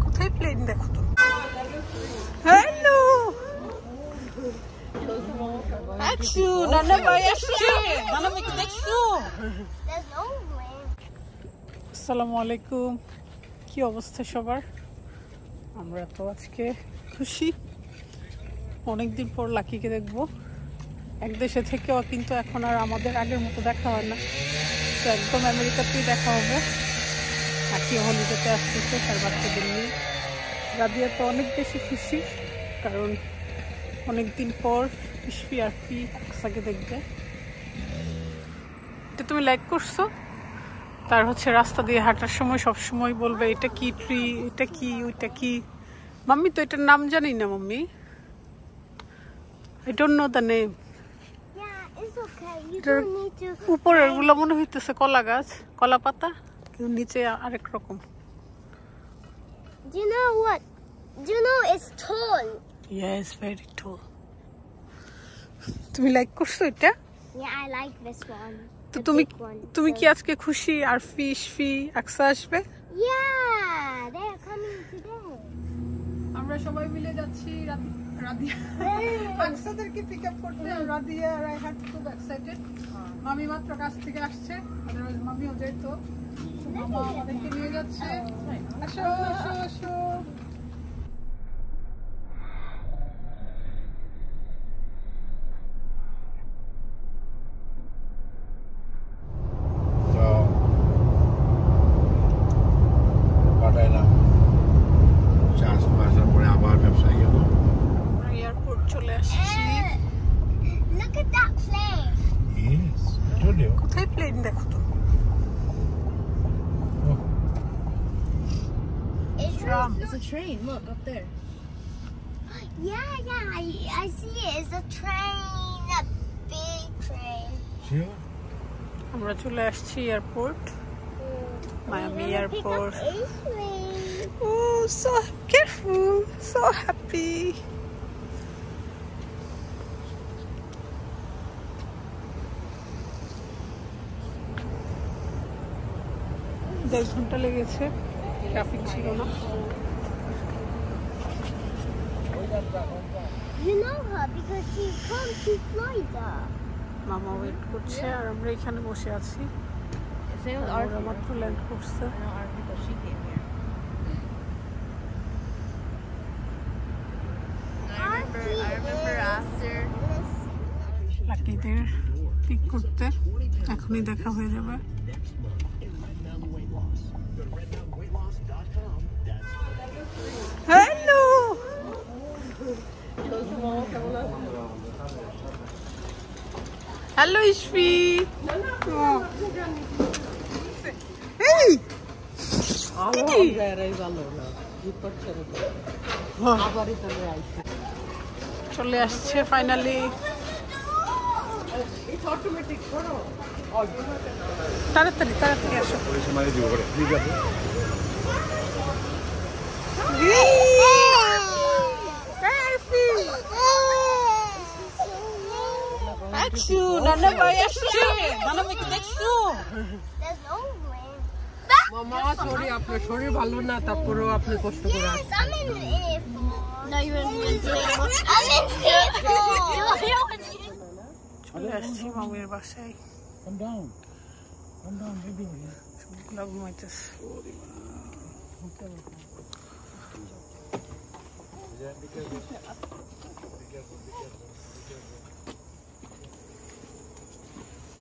কোথায় প্লেন দেখো তো। হ্যালো আচ্ছু নানা ভাই আসছে, নানা ভাইকে দেখছো? আসসালামু আলাইকুম, কি অবস্থা সবার? আমরা তো আজকে খুশি, অনেকদিন পর লাকিকে দেখবো। এক দেশে থেকেও কিন্তু এখন আর আমাদের আগের মতো দেখা হয় না, তো একদম আমেরিকাতেই দেখা হবে। লাকি হলিডেতে আসতেছে তার বাচ্চাদের নিয়ে। রাদিয়া তো অনেক বেশি খুশি, কারণ অনেকদিন পর ইশফি আর ফি আকসাকে দেখবে। এটা তুমি লাইক করছো? তার হচ্ছে রাস্তা দিয়ে হাঁটার সময় সবসময় বলবে এটা কি ট্রি, এটা কি, ওইটা কি। মাম্মি তো এটার নাম জানি না mummy, I don't know the name. উপরের গুলো মনে হইতেছে কলা গাছ, কলা পাতা, কিন্তু নিচে আরেক রকম। Do you know what? Do you know it's tall? Yes, very tall. তুমি লাইক করছো এটা? Yeah, I like this one. তো The তুমি big one. তুমি কি আজকে খুশি? আর ফি আকসা আসবে? Yeah, they're coming today. আমরা সবাই মিলে যাচ্ছি রাদিয়া আকসাদেরকে পিক আপ করতে। রাদিয়া আর আই হ্যাড খুব এক্সাইটেড। মামি মাত্র কাছ থেকে আসছে, আদারওয়াইজ মামিও যেত। মামা আমাদেরকে নিয়ে যাচ্ছে। আসো আসো আসো। এয়ারপোর্ট চলে আসছি। Look at that plane. Yes, I told you. কোথায় প্লেন দেখো তো। It's a train. Look up there. Yeah, I see it. It's a train, a big train. Sure. আমরা চলে আসছি airport, Miami We're gonna pick up airport. a plane. Oh, so careful, so happy. দেড় ঘন্টা লেগেছে, traffic ছিল না। You know her because she comes to Florida. মামা wait করছে আর আমরা এখানে বসে আছি। Same with ওরা মাত্র ল্যান্ড করছে। I know Arfi because she came here. I remember after. লাকিদের পিক করতে এখনই দেখা হয়ে যাবে। Hello hello Ishfi. এই চলে আসছে ফাইনালি। তাড়াতাড়ি তাড়াতাড়ি আসো। আচ্ছু নানা ভাই আসছে, নানা ভাইকে দেখছো? There's no plane. মামা সরি, আপনার শরীর ভালো না, তারপরেও আপনি কষ্ট করে আসছেন। Yes, I'm in the airport. No, you're in the airport. I'm in the airport. চলে আসছি মামির বাসায়। Come down, baby. সবগুলা ঘুমাইতেছে।